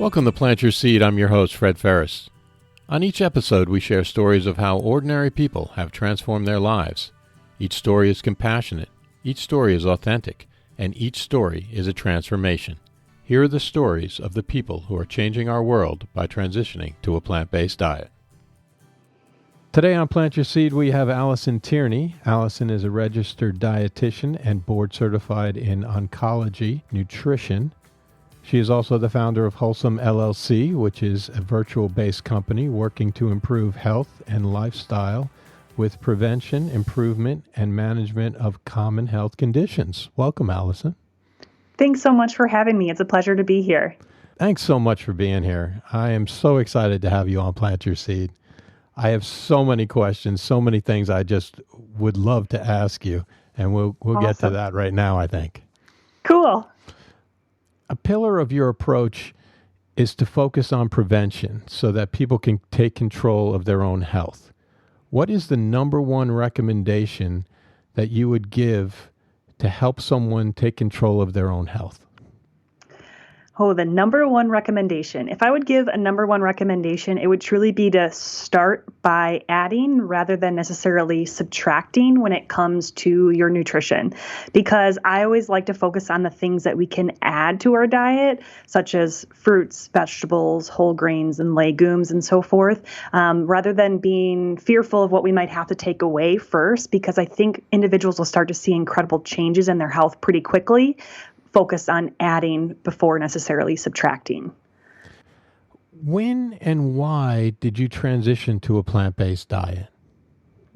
Welcome to Plant Your Seed. I'm your host, Fred Ferris. On each episode, we share stories of how ordinary people have transformed their lives. Each story is compassionate, each story is authentic, and each story is a transformation. Here are the stories of the people who are changing our world by transitioning to a plant-based diet. Today on Plant Your Seed, we have Alison Tierney. Alison is a registered dietitian and board certified in oncology, nutrition. She is also the founder of Wholesome LLC, which is a virtual-based company working to improve health and lifestyle with prevention, improvement, and management of common health conditions. Welcome, Alison. Thanks so much for having me. It's a pleasure to be here. Thanks so much for being here. I am so excited to have you on Plant Your Seed. I have so many questions, so many things I just would love to ask you, and we'll Awesome. get to that right now, I think. Cool. A pillar of your approach is to focus on prevention so that people can take control of their own health. What is the number one recommendation that you would give to help someone take control of their own health? Oh, the number one recommendation. If I would give a number one recommendation, it would truly be to start by adding rather than necessarily subtracting when it comes to your nutrition. Because I always like to focus on the things that we can add to our diet, such as fruits, vegetables, whole grains, and legumes, and so forth, rather than being fearful of what we might have to take away first, because I think individuals will start to see incredible changes in their health pretty quickly. Focus on adding before necessarily subtracting. When and why did you transition to a plant-based diet?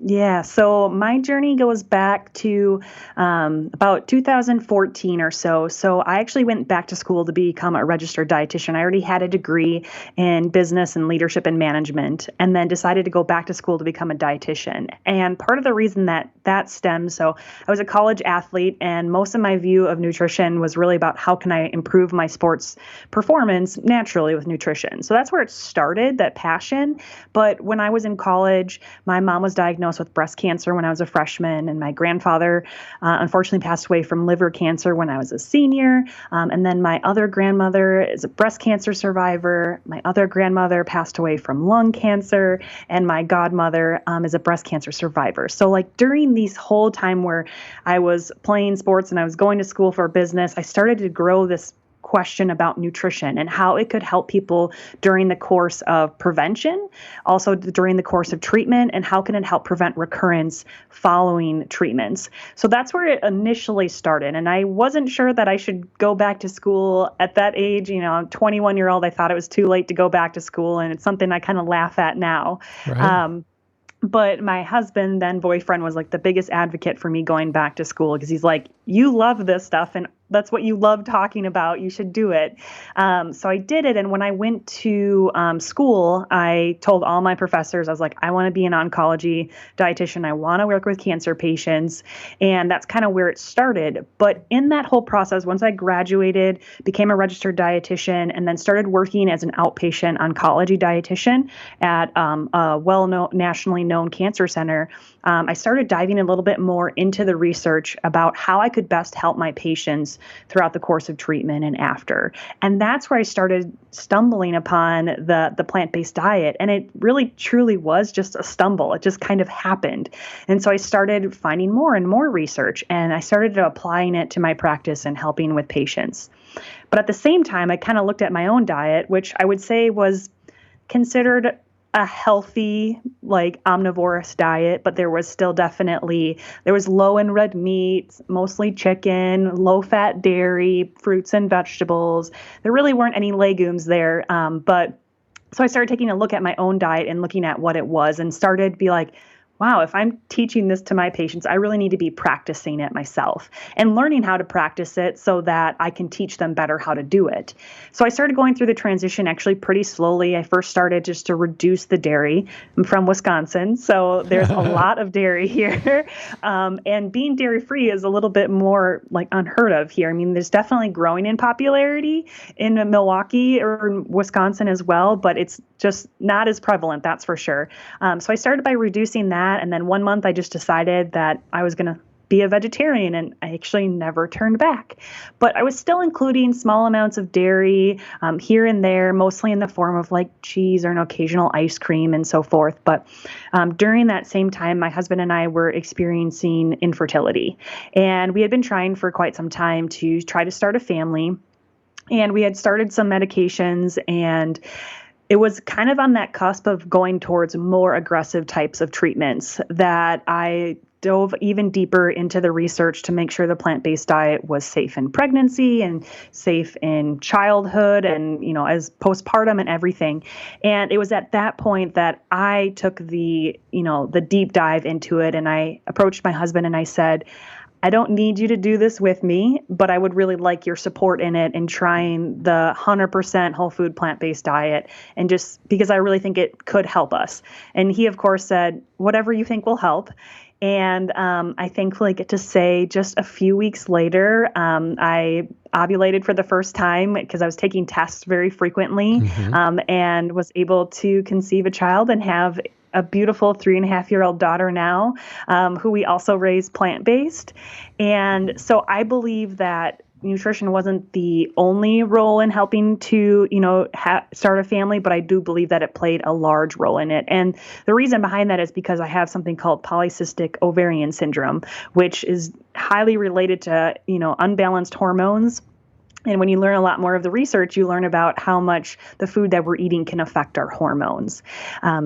Yeah, so my journey goes back to about 2014 or so. So I actually went back to school to become a registered dietitian. I already had a degree in business and leadership and management, and then decided to go back to school to become a dietitian. And part of the reason that stems, so I was a college athlete, and most of my view of nutrition was really about how can I improve my sports performance naturally with nutrition. So that's where it started, that passion. But when I was in college, my mom was diagnosed with breast cancer when I was a freshman, and my grandfather unfortunately passed away from liver cancer when I was a senior. And then my other grandmother is a breast cancer survivor. My other grandmother passed away from lung cancer, and my godmother is a breast cancer survivor. So like during these whole time where I was playing sports and I was going to school for business, I started to grow this question about nutrition and how it could help people during the course of prevention, also during the course of treatment, and how can it help prevent recurrence following treatments. So that's where it initially started. And I wasn't sure that I should go back to school at that age. You know, I'm 21-year-old. I thought it was too late to go back to school, and it's something I kind of laugh at now. Right. But my husband, then boyfriend, was like the biggest advocate for me going back to school, because he's like, you love this stuff and that's what you love talking about. You should do it. So I did it. And when I went to school, I told all my professors, I was like, I want to be an oncology dietitian. I want to work with cancer patients. And that's kind of where it started. But in that whole process, once I graduated, became a registered dietitian, and then started working as an outpatient oncology dietitian at a well-known, nationally known cancer center, I started diving a little bit more into the research about how I could best help my patients throughout the course of treatment and after. And that's where I started stumbling upon the plant-based diet. And it really truly was just a stumble. It just kind of happened. And so I started finding more and more research, and I started applying it to my practice and helping with patients. But at the same time, I kind of looked at my own diet, which I would say was considered a healthy, like omnivorous diet, but there was still there was low in red meat, mostly chicken, low fat dairy, fruits and vegetables. There really weren't any legumes there. But so I started taking a look at my own diet and looking at what it was, and started to be like, wow, if I'm teaching this to my patients, I really need to be practicing it myself and learning how to practice it so that I can teach them better how to do it. So I started going through the transition actually pretty slowly. I first started just to reduce the dairy. I'm from Wisconsin, so there's a lot of dairy here. And being dairy-free is a little bit more like unheard of here. I mean, there's definitely growing in popularity in Milwaukee or in Wisconsin as well, but it's just not as prevalent, that's for sure. So I started by reducing that. And then one month I just decided that I was going to be a vegetarian. And I actually never turned back. But I was still including small amounts of dairy here and there, mostly in the form of like cheese or an occasional ice cream and so forth. But during that same time, my husband and I were experiencing infertility. And we had been trying for quite some time to try to start a family. And we had started some medications, and it was kind of on that cusp of going towards more aggressive types of treatments that I dove even deeper into the research to make sure the plant-based diet was safe in pregnancy and safe in childhood and, as postpartum and everything. And it was at that point that I took the deep dive into it, and I approached my husband and I said, I don't need you to do this with me, but I would really like your support in it and trying the 100% whole food plant-based diet, and just because I really think it could help us. And he, of course, said, whatever you think will help. And I thankfully get to say just a few weeks later, I ovulated for the first time because I was taking tests very frequently, and was able to conceive a child and have a beautiful 3.5-year-old daughter now, who we also raise plant-based. And so I believe that nutrition wasn't the only role in helping to, start a family, but I do believe that it played a large role in it. And the reason behind that is because I have something called Polycystic Ovarian syndrome, which is highly related to, unbalanced hormones. And when you learn a lot more of the research, you learn about how much the food that we're eating can affect our hormones.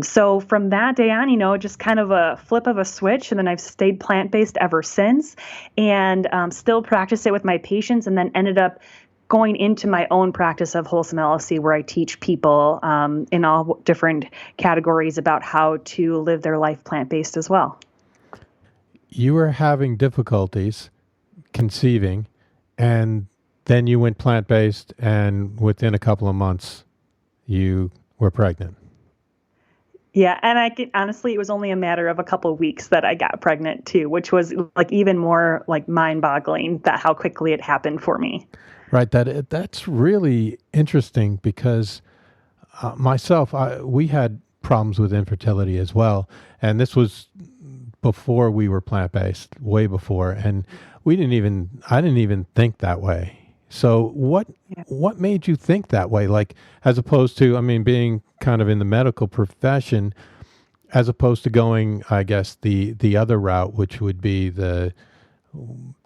So from that day on, just kind of a flip of a switch. And then I've stayed plant-based ever since, and still practice it with my patients, and then ended up going into my own practice of Wholesome LLC, where I teach people in all different categories about how to live their life plant-based as well. You were having difficulties conceiving, and then you went plant-based, and within a couple of months, you were pregnant. Yeah, and honestly, it was only a matter of a couple of weeks that I got pregnant too, which was like even more like mind-boggling that how quickly it happened for me. Right, that's really interesting because myself, we had problems with infertility as well, and this was before we were plant-based, way before, and I didn't even think that way. So what made you think that way? Like, as opposed to, being kind of in the medical profession, as opposed to going, I guess, the other route, which would be the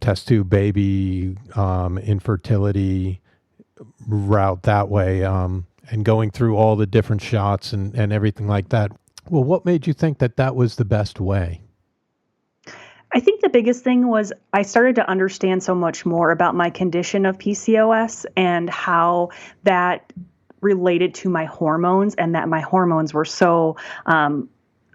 test tube baby, infertility route that way, and going through all the different shots and everything like that. Well, what made you think that that was the best way? I think the biggest thing was I started to understand so much more about my condition of PCOS and how that related to my hormones, and that my hormones were so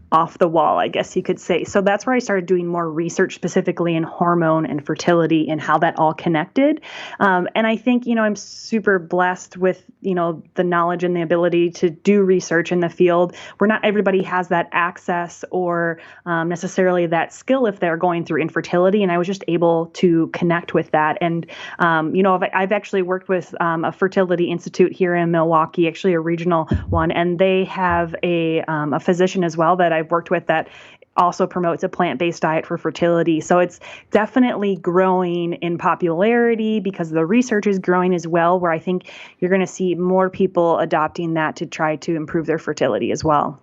off the wall, I guess you could say. So that's where I started doing more research specifically in hormone and fertility and how that all connected. And I think, I'm super blessed with, the knowledge and the ability to do research in the field where not everybody has that access or necessarily that skill if they're going through infertility. And I was just able to connect with that. And, I've actually worked with a fertility institute here in Milwaukee, actually a regional one, and they have a physician as well that I've worked with that also promotes a plant-based diet for fertility. So it's definitely growing in popularity because the research is growing as well, where I think you're going to see more people adopting that to try to improve their fertility as well.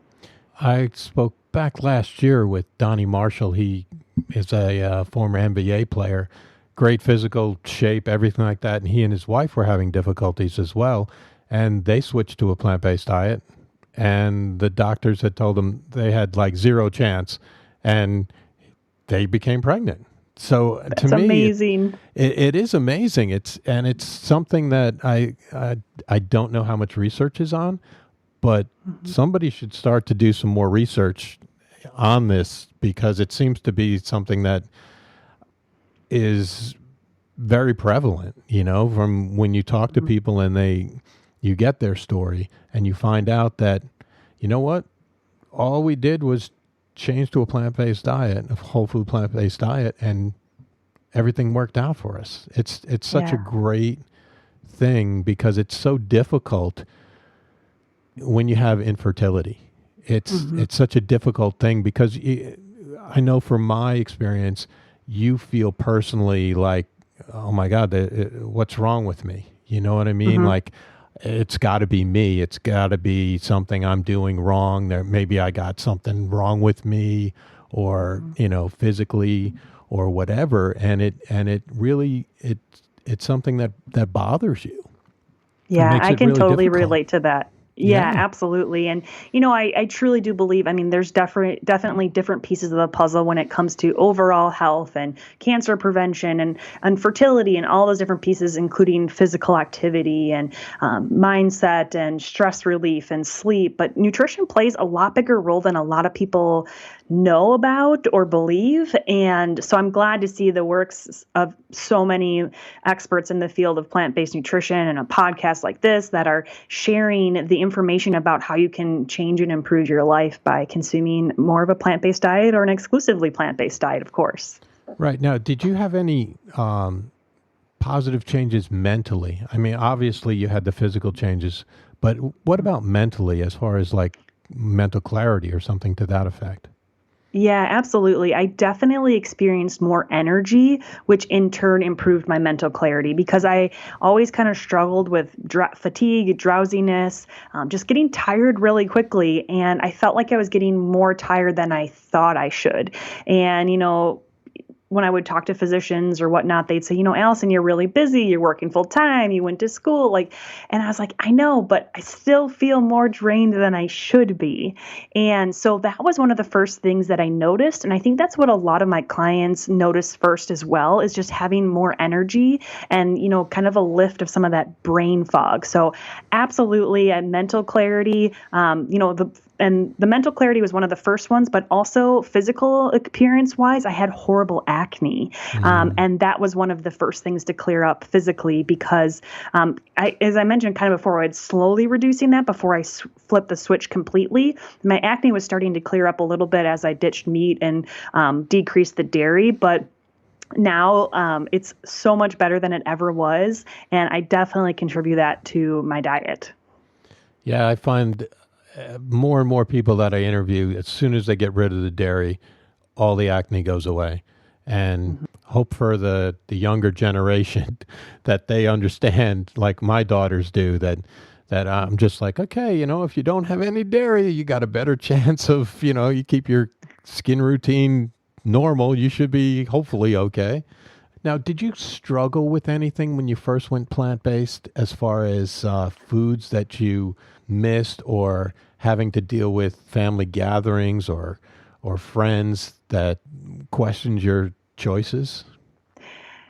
I spoke back last year with Donnie Marshall. He is a former NBA player, great physical shape, everything like that. And he and his wife were having difficulties as well. And they switched to a plant-based diet. And the doctors had told them they had like zero chance, and they became pregnant. So That's to me, amazing. It is amazing. It's something that I don't know how much research is on, but somebody should start to do some more research on this, because it seems to be something that is very prevalent, from when you talk to people and you get their story and you find out that, what, all we did was change to a plant-based diet, a whole food plant-based diet, and everything worked out for us. It's such a great thing because it's so difficult when you have infertility. It's such a difficult thing because I know from my experience, you feel personally like, oh my God, what's wrong with me? You know what I mean? Mm-hmm. Like, it's got to be me. It's got to be something I'm doing wrong. There, maybe I got something wrong with me, or physically, or whatever. And it really it's something that bothers you. It Yeah, makes I it can really totally difficult. relate to that. Yeah, Yeah. absolutely. And, I truly do believe, I mean, there's definitely different pieces of the puzzle when it comes to overall health and cancer prevention and fertility and all those different pieces, including physical activity and mindset and stress relief and sleep. But nutrition plays a lot bigger role than a lot of people know about or believe. And so I'm glad to see the works of so many experts in the field of plant-based nutrition and a podcast like this that are sharing the information about how you can change and improve your life by consuming more of a plant-based diet or an exclusively plant-based diet, of course. Right. Now, did you have any positive changes mentally? I mean, obviously you had the physical changes, but what about mentally, as far as like mental clarity or something to that effect? Yeah, absolutely. I definitely experienced more energy, which in turn improved my mental clarity because I always kind of struggled with fatigue, drowsiness, just getting tired really quickly. And I felt like I was getting more tired than I thought I should. And, when I would talk to physicians or whatnot, they'd say, Alison, you're really busy. You're working full time. You went to school. And I was like, I know, but I still feel more drained than I should be. And so that was one of the first things that I noticed. And I think that's what a lot of my clients notice first as well, is just having more energy and, kind of a lift of some of that brain fog. So absolutely, and mental clarity, the mental clarity was one of the first ones, but also physical appearance wise, I had horrible acne. And that was one of the first things to clear up physically because, as I mentioned kind of before, I'd slowly reducing that before I flipped the switch completely. My acne was starting to clear up a little bit as I ditched meat and decreased the dairy. But now it's so much better than it ever was. And I definitely contribute that to my diet. Yeah, I find more and more people that I interview, as soon as they get rid of the dairy, all the acne goes away. And hope for the younger generation that they understand, like my daughters do, that I'm just like, okay, if you don't have any dairy, you got a better chance of, you keep your skin routine normal, you should be hopefully okay. Now, did you struggle with anything when you first went plant-based as far as foods that you missed, or having to deal with family gatherings or friends that questioned your choices?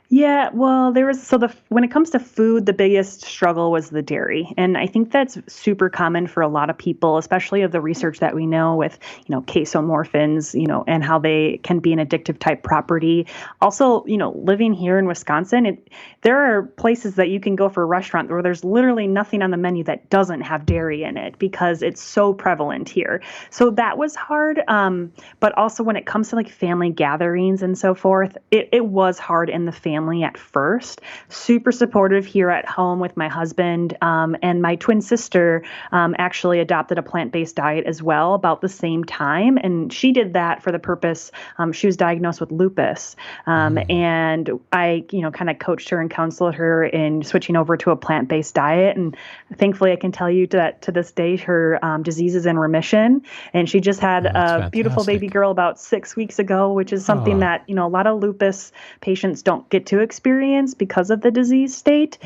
Yeah, well, when it comes to food, the biggest struggle was the dairy. And I think that's super common for a lot of people, especially of the research that we know with, casomorphins, and how they can be an addictive type property. Also, living here in Wisconsin, there are places that you can go for a restaurant where there's literally nothing on the menu that doesn't have dairy in it because it's so prevalent here. So that was hard. But also when it comes to like family gatherings and so forth, it was hard in the family at first. Super supportive here at home with my husband, and my twin sister actually adopted a plant-based diet as well about the same time, and she did that for the purpose. She was diagnosed with lupus, and I, kind of coached her and counseled her in switching over to a plant-based diet, and thankfully I can tell you that to this day her disease is in remission, and she just had a beautiful baby girl about 6 weeks ago, which is something that a lot of lupus patients don't get to experience because of the disease state.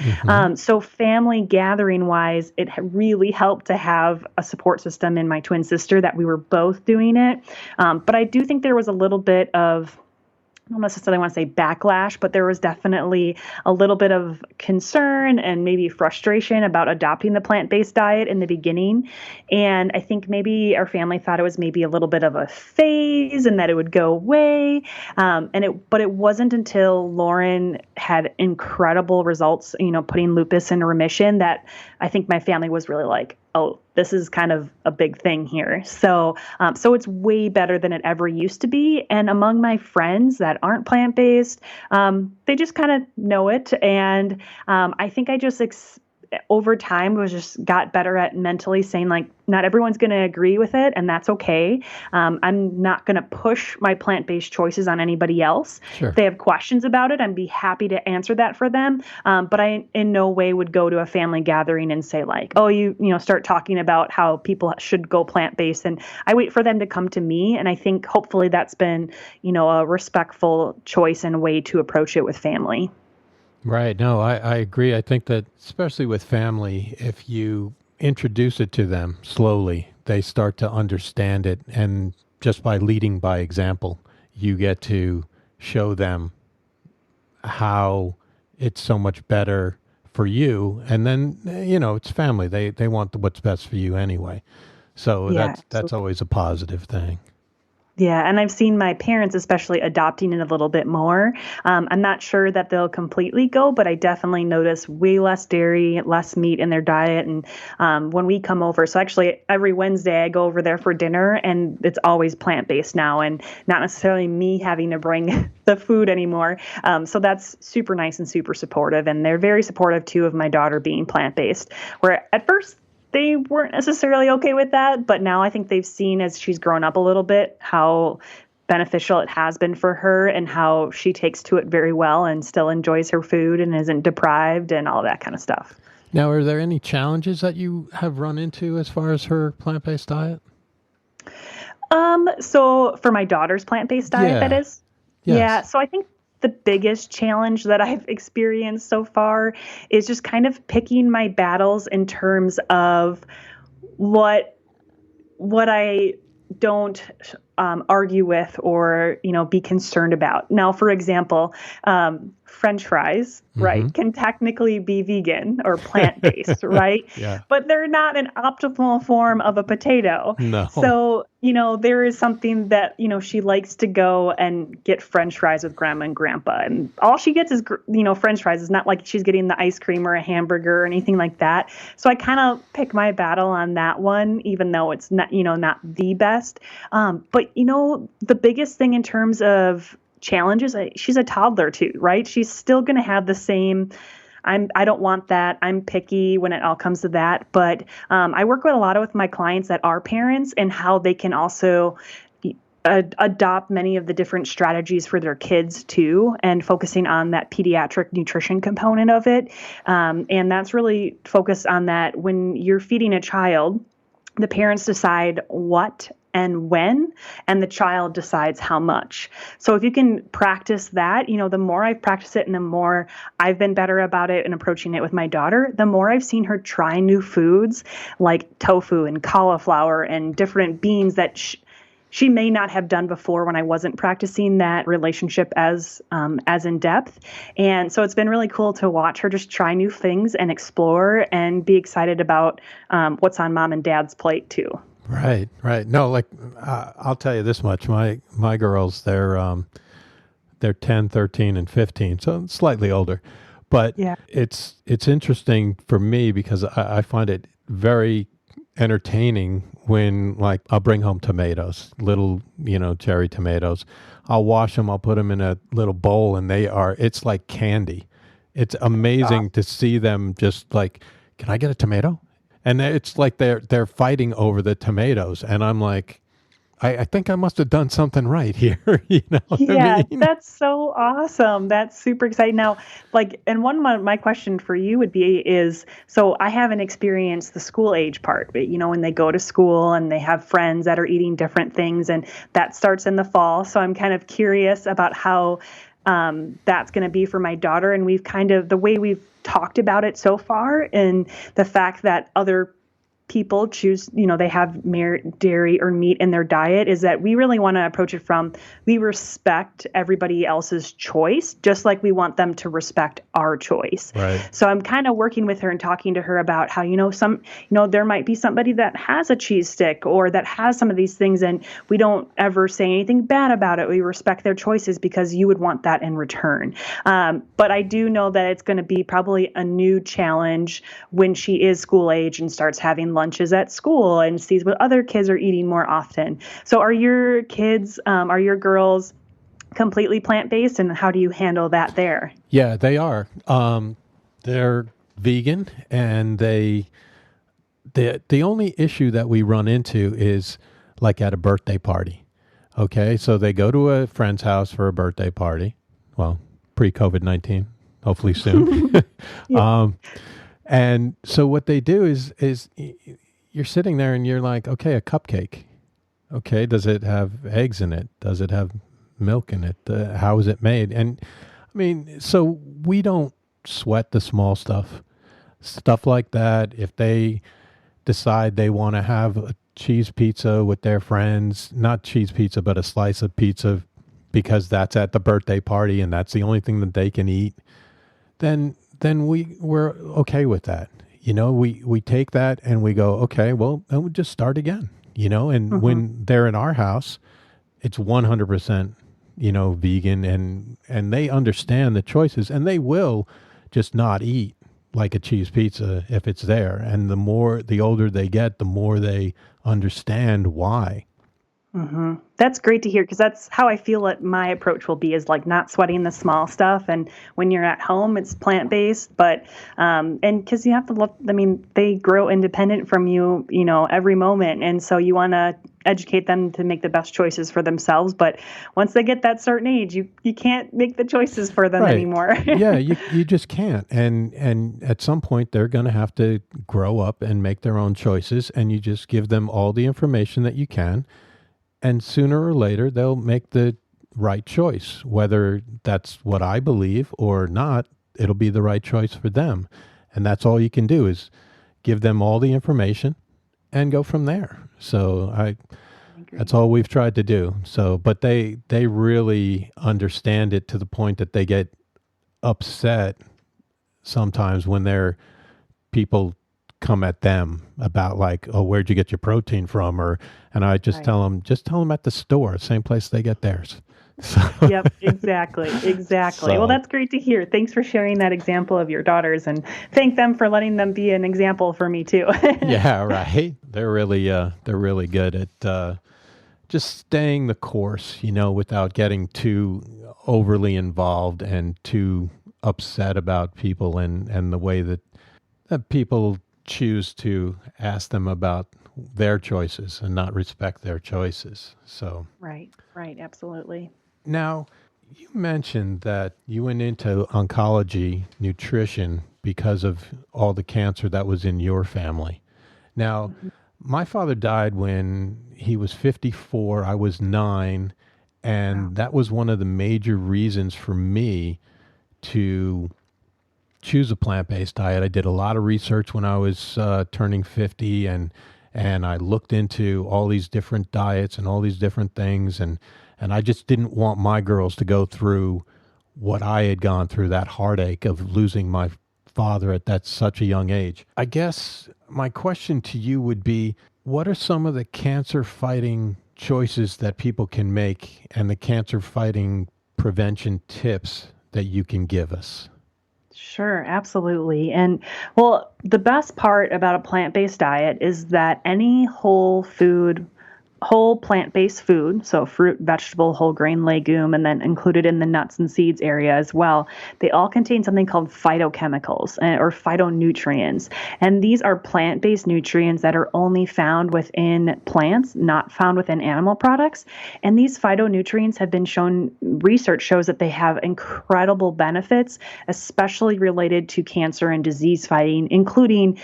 So family gathering wise, it really helped to have a support system in my twin sister that we were both doing it. But I do think there was a little bit of, I don't necessarily want to say backlash, but there was definitely a little bit of concern and maybe frustration about adopting the plant-based diet in the beginning. And I think maybe our family thought it was maybe a little bit of a phase and that it would go away. But it wasn't until Lauren had incredible results, putting lupus into remission, that I think my family was really like, oh, this is kind of a big thing here. So it's way better than it ever used to be. And among my friends that aren't plant-based, they just kind of know it. And I think I just over time was just got better at mentally saying like, not everyone's going to agree with it, and that's okay. I'm not going to push my plant-based choices on anybody else. Sure. If they have questions about it, I'd be happy to answer that for them. But I in no way would go to a family gathering and say like, oh, you start talking about how people should go plant-based. And I wait for them to come to me. And I think hopefully that's been, a respectful choice and way to approach it with family. Right. No, I agree. I think that especially with family, if you introduce it to them slowly, they start to understand it. And just by leading by example, you get to show them how it's so much better for you. And then, it's family. They want what's best for you anyway. So that's always a positive thing. Yeah, and I've seen my parents especially adopting it a little bit more. I'm not sure that they'll completely go, but I definitely notice way less dairy, less meat in their diet. And when we come over, so actually every Wednesday I go over there for dinner, and it's always plant-based now, and not necessarily me having to bring the food anymore. So that's super nice and super supportive. And they're very supportive, too, of my daughter being plant-based, where at first they weren't necessarily okay with that, but now I think they've seen as she's grown up a little bit how beneficial it has been for her and how she takes to it very well and still enjoys her food and isn't deprived and all that kind of stuff. Now, are there any challenges that you have run into as far as her plant-based diet? So for my daughter's plant-based diet, that is? Yes. Yeah. So I think the biggest challenge that I've experienced so far is just kind of picking my battles in terms of what I don't argue with or, be concerned about. Now, for example, French fries, right, can technically be vegan or plant-based, right? Yeah. But they're not an optimal form of a potato. No. So, there is something that, she likes to go and get French fries with grandma and grandpa. And all she gets is, French fries. It's not like she's getting the ice cream or a hamburger or anything like that. So I kind of pick my battle on that one, even though it's not, not the best. But, the biggest thing in terms of challenges, she's a toddler too, right? She's still going to have the same, I don't want that. I'm picky when it all comes to that. But I work with a lot of my clients that are parents and how they can also adopt many of the different strategies for their kids too, and focusing on that pediatric nutrition component of it. And that's really focused on that when you're feeding a child, the parents decide what and when, and the child decides how much. So if you can practice that, the more I've practiced it and the more I've been better about it and approaching it with my daughter, the more I've seen her try new foods like tofu and cauliflower and different beans that she may not have done before when I wasn't practicing that relationship as in depth. And so it's been really cool to watch her just try new things and explore and be excited about what's on mom and dad's plate too. Right. No, I'll tell you this much. My girls, they're 10, 13, and 15, so slightly older. But yeah, it's interesting for me because I find it very entertaining when I'll bring home tomatoes, little, cherry tomatoes. I'll wash them, I'll put them in a little bowl, and it's like candy. It's amazing to see them just can I get a tomato? And it's like they're fighting over the tomatoes. And I'm like, I think I must have done something right here. Yeah, I mean? That's so awesome. That's super exciting. Now, and one of my question for you would be so I haven't experienced the school age part, but when they go to school and they have friends that are eating different things, and that starts in the fall. So I'm kind of curious about how that's going to be for my daughter. And the way we've talked about it so far, and the fact that other people choose, they have dairy or meat in their diet, is that we really want to approach it from, we respect everybody else's choice, just like we want them to respect our choice. Right. So I'm kind of working with her and talking to her about how, there might be somebody that has a cheese stick or that has some of these things, and we don't ever say anything bad about it. We respect their choices because you would want that in return. But I do know that it's going to be probably a new challenge when she is school age and starts having lunches at school and sees what other kids are eating more often. So are your kids, are your girls completely plant-based, and how do you handle that there? Yeah, they are. They're vegan, and the only issue that we run into is like at a birthday party. Okay, so they go to a friend's house for a birthday party. Well, pre-COVID-19, hopefully soon. Yeah. And so what they do is you're sitting there and you're like, okay, a cupcake. Okay, does it have eggs in it? Does it have milk in it? How is it made? And I mean, so we don't sweat the small stuff like that. If they decide they want to have a cheese pizza with their friends, not cheese pizza, but a slice of pizza because that's at the birthday party and that's the only thing that they can eat, then we're okay with that. You know, we take that and we go, okay, well, then we just start again, you know, and when they're in our house, it's 100%, you know, vegan and they understand the choices and they will just not eat like a cheese pizza if it's there. And the older they get, the more they understand why. That's great to hear, because that's how I feel that my approach will be, is like not sweating the small stuff. And when you're at home, it's plant-based, but, and because you have to look, I mean, they grow independent from you, you know, every moment. And so you want to educate them to make the best choices for themselves. But once they get that certain age, you can't make the choices for them anymore. Yeah, you just can't. And at some point they're going to have to grow up and make their own choices. And you just give them all the information that you can. And sooner or later, they'll make the right choice. Whether that's what I believe or not, it'll be the right choice for them. And that's all you can do is give them all the information and go from there. So that's all we've tried to do. So, but they really understand it to the point that they get upset sometimes when people come at them about like, oh, where'd you get your protein from? And I just tell them at the store, same place they get theirs. So. Yep, exactly. So, well, that's great to hear. Thanks for sharing that example of your daughters, and thank them for letting them be an example for me too. Yeah, right. They're really good at just staying the course, you know, without getting too overly involved and too upset about people and the way that people choose to ask them about their choices and not respect their choices. So Right, absolutely. Now, you mentioned that you went into oncology nutrition because of all the cancer that was in your family. Now, my father died when he was 54, I was 9, and that was one of the major reasons for me to choose a plant-based diet. I did a lot of research when I was turning 50, and I looked into all these different diets and all these different things, and I just didn't want my girls to go through what I had gone through, that heartache of losing my father at such a young age. I guess my question to you would be, what are some of the cancer-fighting choices that people can make and the cancer-fighting prevention tips that you can give us? Sure, absolutely. And well, the best part about a plant-based diet is that any whole plant-based food, so fruit, vegetable, whole grain, legume, and then included in the nuts and seeds area as well, they all contain something called phytochemicals or phytonutrients. And these are plant-based nutrients that are only found within plants, not found within animal products. And these phytonutrients have been shown, research shows that they have incredible benefits, especially related to cancer and disease fighting, including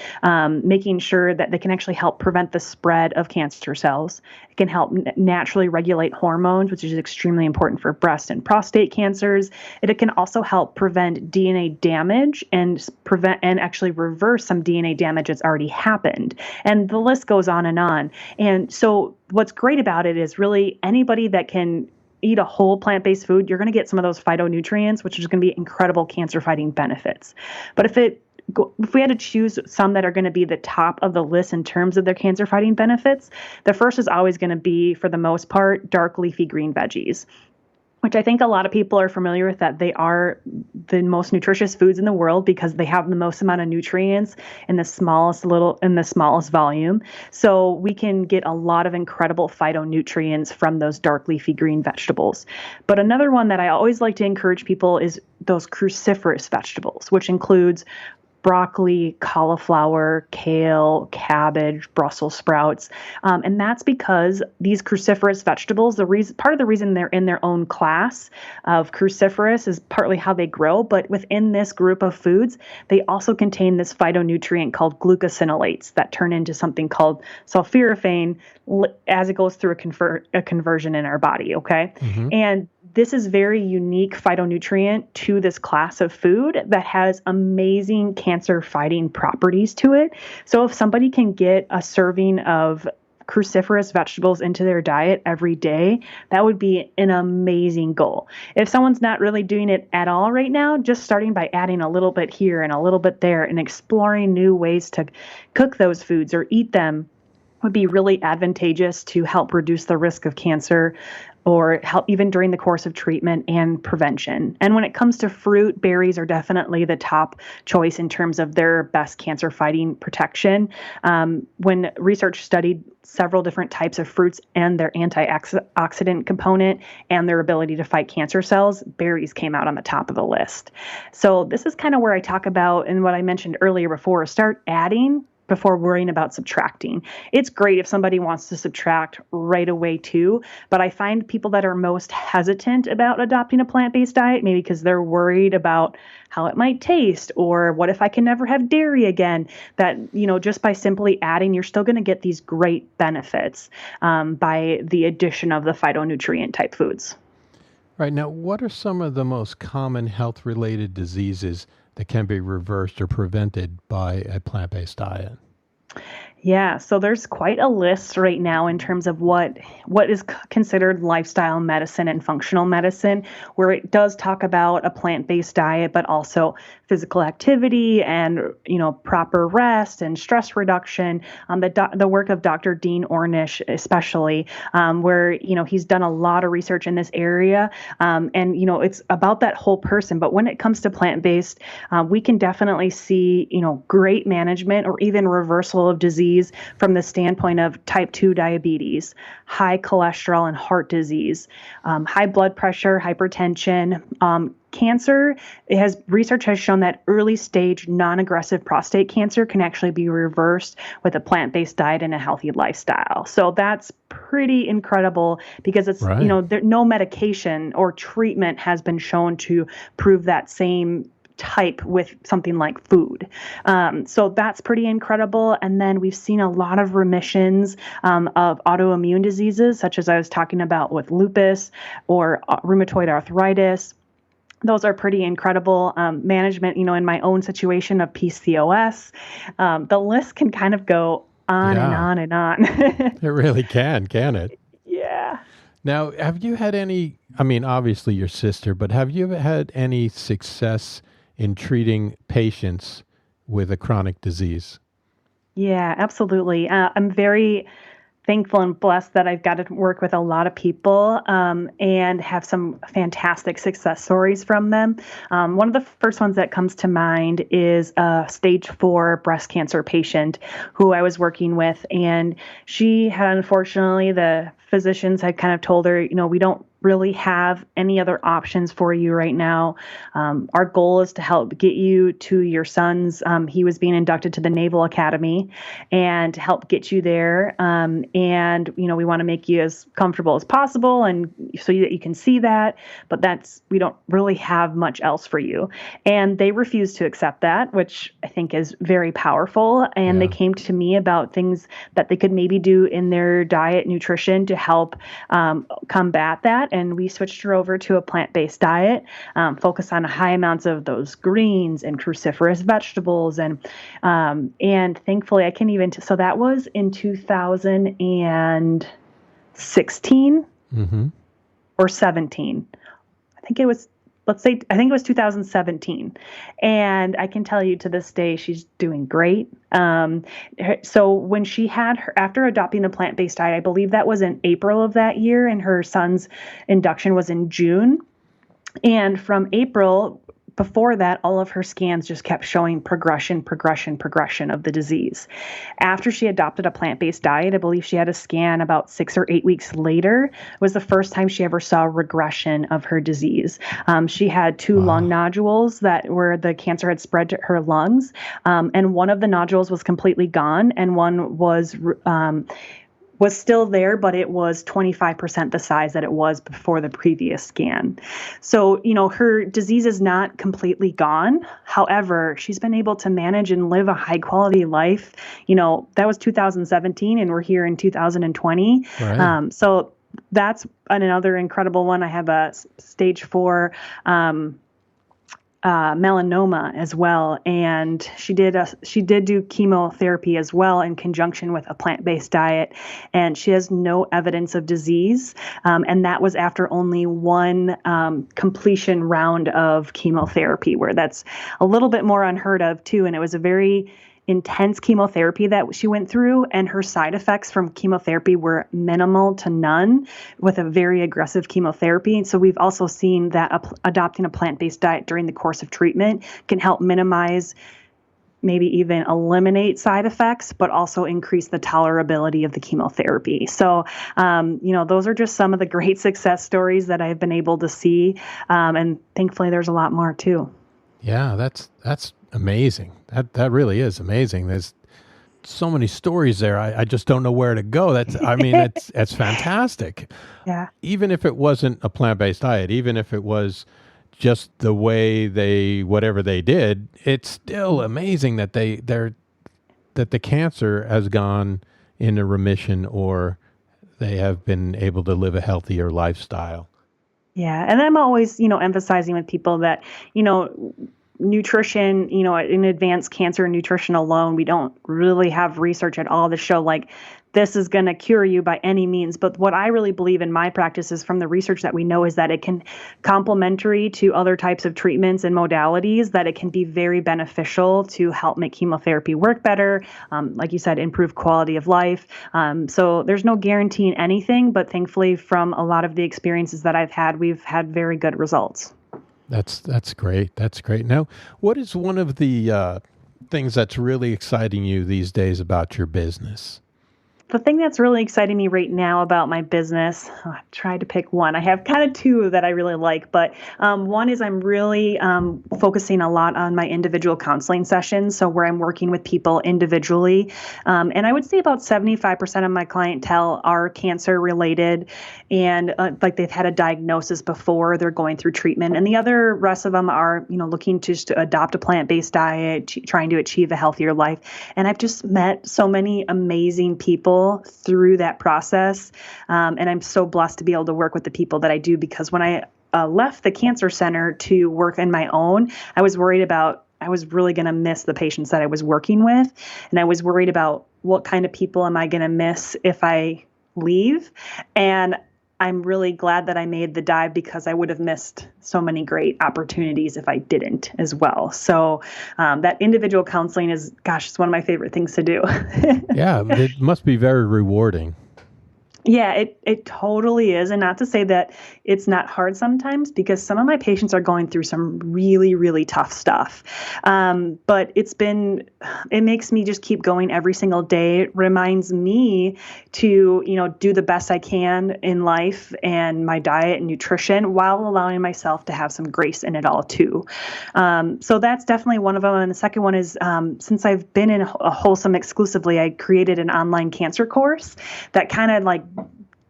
making sure that they can actually help prevent the spread of cancer cells. It can help naturally regulate hormones, which is extremely important for breast and prostate cancers. It can also help prevent DNA damage and actually reverse some DNA damage that's already happened. And the list goes on and on. And so what's great about it is really anybody that can eat a whole plant-based food, you're going to get some of those phytonutrients, which is going to be incredible cancer-fighting benefits. But if we had to choose some that are going to be the top of the list in terms of their cancer fighting benefits, the first is always going to be, for the most part, dark leafy green veggies, which I think a lot of people are familiar with, that they are the most nutritious foods in the world because they have the most amount of nutrients in the smallest volume. So we can get a lot of incredible phytonutrients from those dark leafy green vegetables. But another one that I always like to encourage people is those cruciferous vegetables, which includes broccoli, cauliflower, kale, cabbage, Brussels sprouts. And that's because these cruciferous vegetables, part of the reason they're in their own class of cruciferous is partly how they grow, but within this group of foods, they also contain this phytonutrient called glucosinolates that turn into something called sulforaphane as it goes through a conversion in our body, okay? Mm-hmm. And this is very unique phytonutrient to this class of food that has amazing cancer-fighting properties to it. So if somebody can get a serving of cruciferous vegetables into their diet every day, that would be an amazing goal. If someone's not really doing it at all right now, just starting by adding a little bit here and a little bit there and exploring new ways to cook those foods or eat them would be really advantageous to help reduce the risk of cancer or help even during the course of treatment and prevention. And when it comes to fruit, berries are definitely the top choice in terms of their best cancer-fighting protection. When research studied several different types of fruits and their antioxidant component and their ability to fight cancer cells, berries came out on the top of the list. So this is kind of where I talk about, and what I mentioned earlier before, start adding before worrying about subtracting. It's great if somebody wants to subtract right away too, but I find people that are most hesitant about adopting a plant-based diet, maybe because they're worried about how it might taste, or what if I can never have dairy again, that, just by simply adding, you're still going to get these great benefits by the addition of the phytonutrient type foods. Right. Now, what are some of the most common health-related diseases that can be reversed or prevented by a plant-based diet? Yeah, so there's quite a list right now in terms of what is considered lifestyle medicine and functional medicine, where it does talk about a plant-based diet, but also physical activity and proper rest and stress reduction. The work of Dr. Dean Ornish, especially, where he's done a lot of research in this area, and it's about that whole person. But when it comes to plant-based, we can definitely see great management or even reversal of disease from the standpoint of type 2 diabetes, high cholesterol and heart disease, high blood pressure, hypertension, cancer. Research has shown that early stage non-aggressive prostate cancer can actually be reversed with a plant-based diet and a healthy lifestyle. So that's pretty incredible because it's, right. No medication or treatment has been shown to prove that same type with something like food. So that's pretty incredible. And then we've seen a lot of remissions of autoimmune diseases, such as I was talking about with lupus or rheumatoid arthritis. Those are pretty incredible. Management, in my own situation of PCOS, the list can kind of go on and on and on. It really can it? Yeah. Now, have you had any, obviously your sister, but have you ever had any success in treating patients with a chronic disease? Yeah, absolutely. I'm very thankful and blessed that I've got to work with a lot of people and have some fantastic success stories from them. One of the first ones that comes to mind is a stage 4 breast cancer patient who I was working with. And she had, unfortunately, the physicians had kind of told her, we don't really have any other options for you right now. Our goal is to help get you to your son's. He was being inducted to the Naval Academy, and to help get you there. And we want to make you as comfortable as possible, and so that you can see that. But we don't really have much else for you. And they refused to accept that, which I think is very powerful. And they came to me about things that they could maybe do in their diet, nutrition to help combat that. And we switched her over to a plant-based diet, focused on high amounts of those greens and cruciferous vegetables. And thankfully, I can even, so that was in 2016 or 17. I think it was 2017. And I can tell you to this day, she's doing great. So when she had after adopting the plant-based diet, I believe that was in April of that year, and her son's induction was in June. And from April before that, all of her scans just kept showing progression of the disease. After she adopted a plant-based diet, I believe she had a scan about 6 or 8 weeks later, was the first time she ever saw regression of her disease. She had 2 lung nodules where the cancer had spread to her lungs, and one of the nodules was completely gone, and one was still there, but it was 25% the size that it was before the previous scan. So, her disease is not completely gone. However, she's been able to manage and live a high quality life. That was 2017 and we're here in 2020. Right. So that's another incredible one. I have a stage 4 melanoma as well, and she did do chemotherapy as well in conjunction with a plant-based diet, and she has no evidence of disease, and that was after only one completion round of chemotherapy, where that's a little bit more unheard of too, and it was a very intense chemotherapy that she went through, and her side effects from chemotherapy were minimal to none with a very aggressive chemotherapy. And so we've also seen that adopting a plant-based diet during the course of treatment can help minimize, maybe even eliminate side effects, but also increase the tolerability of the chemotherapy. So, those are just some of the great success stories that I've been able to see. And thankfully there's a lot more too. Yeah, that's amazing. That really is amazing. There's so many stories there. I just don't know where to go. It's fantastic. Yeah. Even if it wasn't a plant-based diet, even if it was just the way whatever they did, it's still amazing that that the cancer has gone into remission, or they have been able to live a healthier lifestyle. Yeah. And I'm always, emphasizing with people that, nutrition, in advanced cancer nutrition alone, we don't really have research at all to show like this is going to cure you by any means. But what I really believe in my practice is from the research that we know is that it can complementary to other types of treatments and modalities, that it can be very beneficial to help make chemotherapy work better. Like you said, improve quality of life. So there's no guarantee in anything, but thankfully from a lot of the experiences that I've had, we've had very good results. That's great. That's great. Now, what is one of the things that's really exciting you these days about your business? The thing that's really exciting me right now about my business, I tried to pick one. I have kind of 2 that I really like, but one is I'm really focusing a lot on my individual counseling sessions, so where I'm working with people individually. And I would say about 75% of my clientele are cancer related, and like they've had a diagnosis before they're going through treatment. And the other rest of them are, looking to just adopt a plant-based diet, trying to achieve a healthier life. And I've just met so many amazing people through that process. And I'm so blessed to be able to work with the people that I do, because when I left the cancer center to work on my own, I was really going to miss the patients that I was working with. And I was worried about what kind of people am I going to miss if I leave. And I'm really glad that I made the dive, because I would have missed so many great opportunities if I didn't as well. So that individual counseling is, it's one of my favorite things to do. Yeah, it must be very rewarding. Yeah, it totally is. And not to say that it's not hard sometimes, because some of my patients are going through some really, really tough stuff. But it makes me just keep going every single day. It reminds me to, do the best I can in life and my diet and nutrition, while allowing myself to have some grace in it all too. So that's definitely one of them. And the second one is, since I've been in a Wholesome exclusively, I created an online cancer course that kind of like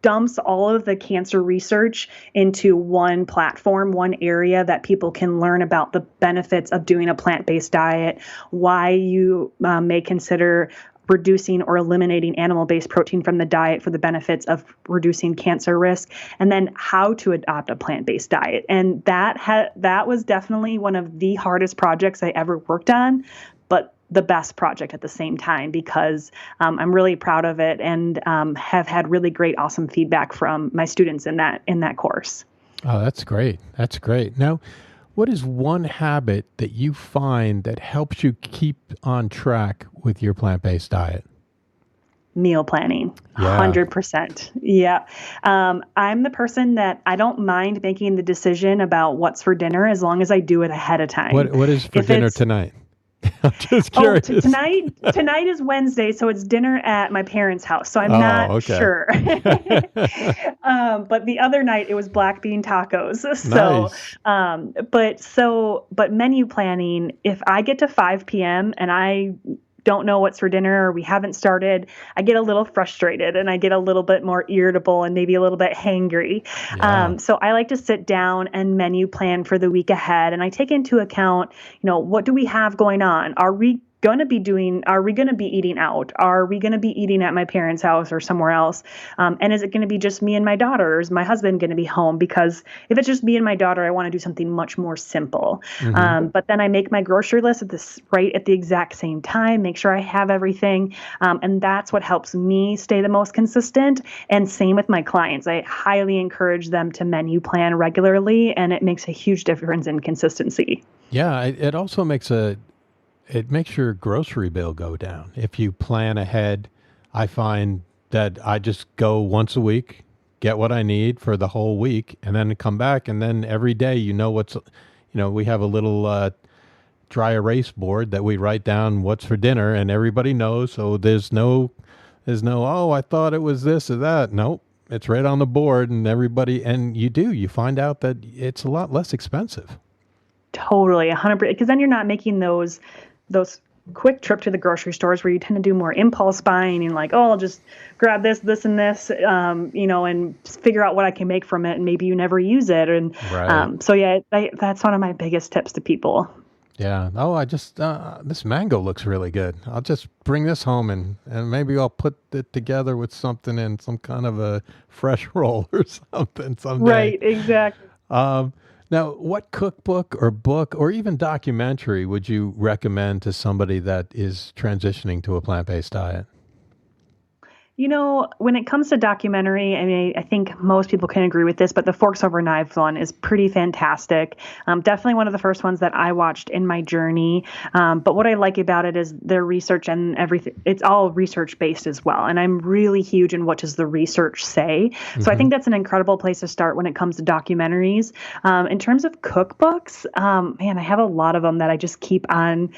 dumps all of the cancer research into one platform, one area that people can learn about the benefits of doing a plant-based diet, why you may consider reducing or eliminating animal-based protein from the diet for the benefits of reducing cancer risk, and then how to adopt a plant-based diet. And that was definitely one of the hardest projects I ever worked on, but the best project at the same time, because I'm really proud of it and have had really great, awesome feedback from my students in that course. Oh, that's great. That's great. Now, what is one habit that you find that helps you keep on track with your plant-based diet? meal planning. Yeah. 100%. Yeah. I'm the person that I don't mind making the decision about what's for dinner as long as I do it ahead of time. What is for If dinner it's tonight? I'm just Oh, curious. tonight is Wednesday, so it's dinner at my parents' house. So I'm Oh, not okay. sure. But the other night it was black bean tacos. Nice. But menu planning, if I get to 5 p.m. and I don't know what's for dinner or we haven't started, I get a little frustrated and I get a little bit more irritable and maybe a little bit hangry. Yeah. So I like to sit down and menu plan for the week ahead. And I take into account, what do we have going on? Are we going to be eating out? Are we going to be eating at my parents' house or somewhere else? And is it going to be just me and my daughter? Or is my husband going to be home? Because if it's just me and my daughter, I want to do something much more simple. But then I make my grocery list right at the exact same time, make sure I have everything. And that's what helps me stay the most consistent. And same with my clients. I highly encourage them to menu plan regularly, and it makes a huge difference in consistency. Yeah. It also makes your grocery bill go down. If you plan ahead, I find that I just go once a week, get what I need for the whole week, and then come back. And then every day, we have a little dry erase board that we write down what's for dinner, and everybody knows. So there's no, oh, I thought it was this or that. Nope. It's right on the board, and you find out that it's a lot less expensive. Totally, 100%. Because then you're not making those quick trip to the grocery stores where you tend to do more impulse buying and like, oh, I'll just grab this, and this, and figure out what I can make from it, and maybe you never use it. And Right. so yeah, that's one of my biggest tips to people. Yeah. Oh, I just this mango looks really good. I'll just bring this home and maybe I'll put it together with something in some kind of a fresh roll or something someday. Right, exactly. Now, what cookbook or book or even documentary would you recommend to somebody that is transitioning to a plant-based diet? When it comes to documentary, I mean, I think most people can agree with this, but the Forks Over Knives one is pretty fantastic. Definitely one of the first ones that I watched in my journey. But what I like about it is their research and everything. It's all research based as well. And I'm really huge in what does the research say. So I think that's an incredible place to start when it comes to documentaries. In terms of cookbooks, man, I have a lot of them that I just keep on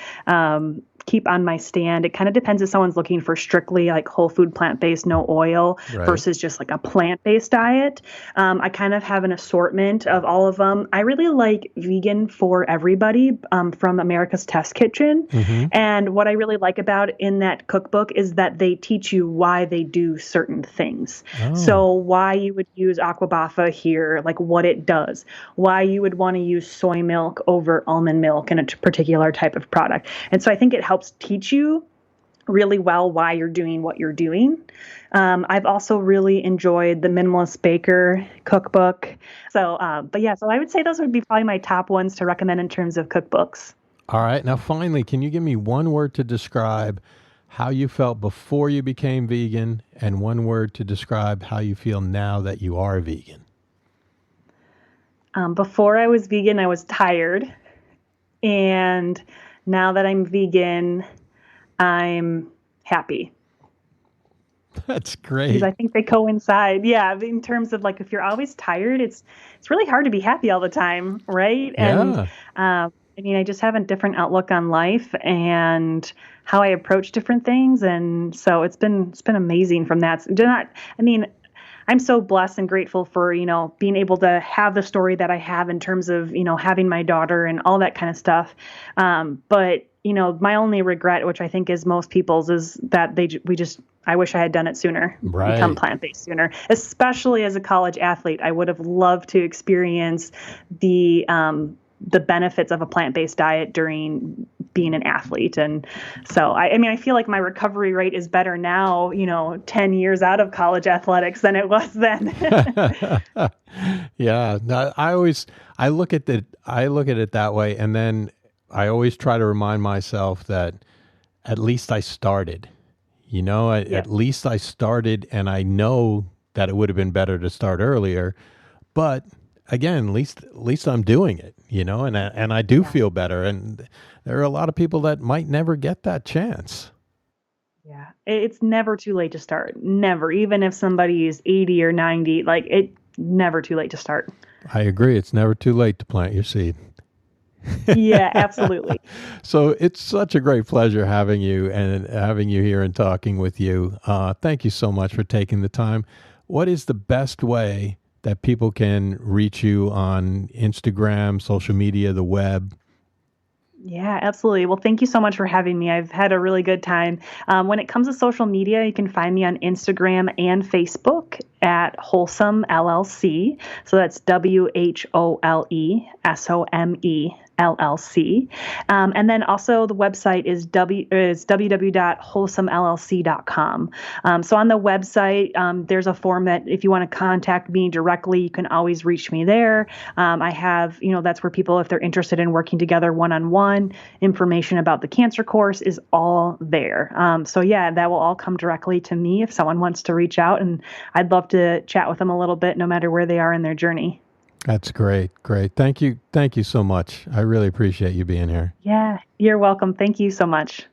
my stand. It kind of depends if someone's looking for strictly like whole food, plant-based, no oil versus just like a plant-based diet. I kind of have an assortment of all of them. I really like Vegan for Everybody from America's Test Kitchen. And what I really like about in that cookbook is that they teach you why they do certain things. So why you would use aquabaffa here, like what it does, why you would want to use soy milk over almond milk in a particular type of product. And so I think it helps teach you really well why you're doing what you're doing. I've also really enjoyed the Minimalist Baker cookbook. So I would say those would be probably my top ones to recommend in terms of cookbooks. All right. Now, finally, can you give me one word to describe how you felt before you became vegan and one word to describe how you feel now that you are vegan? Before I was vegan, I was tired. And now that I'm vegan, I'm happy. That's great. Because I think they coincide. Yeah, in terms of like if you're always tired, it's really hard to be happy all the time, right? Yeah. And I just have a different outlook on life and how I approach different things, and so it's been amazing from that. I'm so blessed and grateful for, being able to have the story that I have in terms of, having my daughter and all that kind of stuff. But my only regret, which I think is most people's, is that I wish I had done it sooner, become plant-based sooner, especially as a college athlete. I would have loved to experience the benefits of a plant-based diet during being an athlete. And so, I feel like my recovery rate is better now, 10 years out of college athletics than it was then. Yeah. No, I look at it that way. And then I always try to remind myself that at least I started, at least I started, and I know that it would have been better to start earlier, but again, at least I'm doing it, and I do feel better. And there are a lot of people that might never get that chance. Yeah. It's never too late to start. Never. Even if somebody is 80 or 90, like it's never too late to start. I agree. It's never too late to plant your seed. Yeah, absolutely. So it's such a great pleasure having you here and talking with you. Thank you so much for taking the time. What is the best way that people can reach you on Instagram, social media, the web? Yeah, absolutely. Well, thank you so much for having me. I've had a really good time. When it comes to social media, you can find me on Instagram and Facebook at Wholesome LLC. So that's WHOLESOME LLC. And then also the website is www.wholesomellc.com. So on the website, there's a form that if you want to contact me directly, you can always reach me there. I have, that's where people, if they're interested in working together one-on-one, information about the cancer course is all there. So yeah, that will all come directly to me if someone wants to reach out, and I'd love to chat with them a little bit no matter where they are in their journey. That's great. Great. Thank you. Thank you so much. I really appreciate you being here. Yeah, you're welcome. Thank you so much.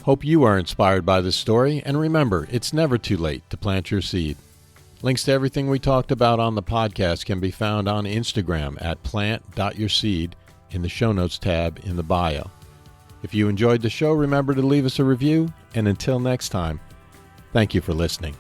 Hope you are inspired by this story, and remember, it's never too late to plant your seed. Links to everything we talked about on the podcast can be found on Instagram at plant.yourseed in the show notes tab in the bio. If you enjoyed the show, remember to leave us a review, and until next time, thank you for listening.